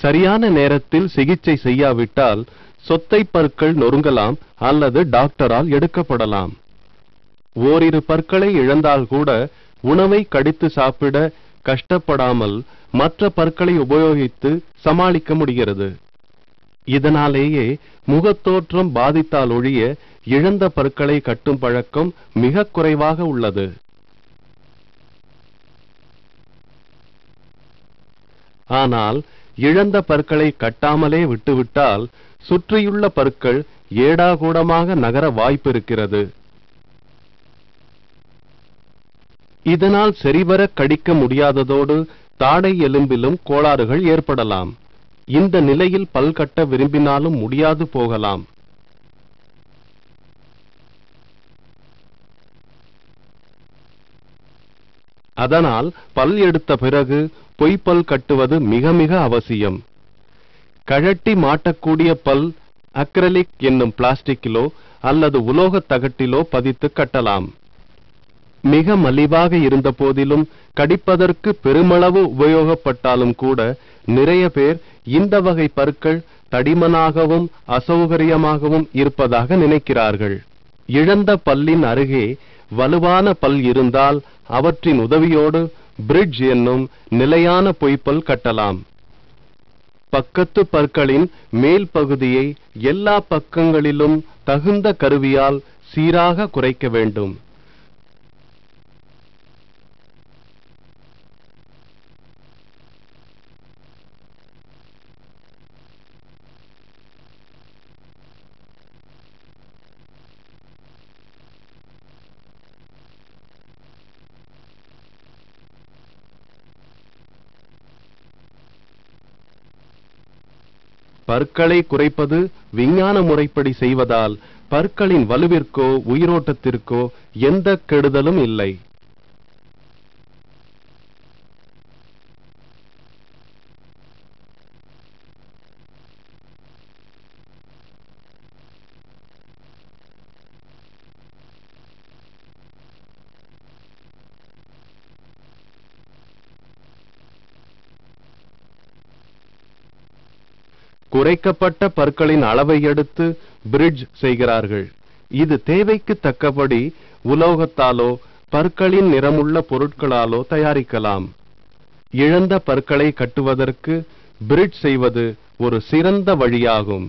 சரியான நேரத்தில் சிகிச்சை செய்யாவிட்டால் சொத்தை பற்கள் நொறுங்கலாம் அல்லது டாக்டரால் எடுக்கப்படலாம். ஓரிரு பற்களை இழந்தால் கூட உணவை கடித்து சாப்பிட கஷ்டப்படாமல் மற்ற பற்களை உபயோகித்து சமாளிக்க முடிகிறது. இதனாலேயே முகத்தோற்றம் பாதித்தால் ஒழிய இழந்த பற்களை கட்டும் பழக்கம் மிக குறைவாக உள்ளது. ஆனால் இழந்த பற்களை கட்டாமலே விட்டுவிட்டால் சுற்றியுள்ள பற்கள் ஏடாகூடமாக நகர வாய்ப்பிருக்கிறது. இதனால் சரிவர கடிக்க முடியாததோடு தாடை எலும்பிலும் கோளாறுகள் ஏற்படலாம். இந்த நிலையில் பல் கட்ட விரும்பினாலும் முடியாது போகலாம். அதனால் பல் எடுத்த பிறகு பொய்ப்பல் கட்டுவது மிக மிக அவசியம். கழட்டி மாட்டக்கூடிய பல் அக்ரலிக் என்னும் பிளாஸ்டிக்கிலோ அல்லது உலோக தகட்டிலோ பதித்து கட்டலாம். மிக மலிவாக இருந்த போதிலும் கடிப்பதற்கு பெருமளவு உபயோகப்பட்டாலும் கூட நிறைய பேர் இந்த வகை பற்கள் தடிமனாகவும் அசௌகரியமாகவும் இருப்பதாக நினைக்கிறார்கள். இழந்த பல்லின் அருகே வலுவான பல் இருந்தால் அவற்றின் உதவியோடு பிரிட்ஜ் என்னும் நிலையான பொய்ப்பல் கட்டலாம். பக்கத்து பற்களின் மேல் பகுதியை எல்லா பக்கங்களிலும் தகுந்த கருவியால் சீராக குறைக்க வேண்டும். பற்களை குறைப்பது விஞ்ஞான முறைப்படி செய்வதால் பற்களின் வலுவிற்கோ உயிரோட்டத்திற்கோ எந்த கெடுதலும் இல்லை. குறைக்கப்பட்ட பற்களின் அளவை எடுத்து பிரிட்ஜ் செய்கிறார்கள். இது தேவைக்கு தக்கபடி உலோகத்தாலோ பற்களின் நிறமுள்ள பொருட்களாலோ தயாரிக்கலாம். இழந்த பற்களை கட்டுவதற்கு பிரிட்ஜ் செய்வது ஒரு சிறந்த வழியாகும்.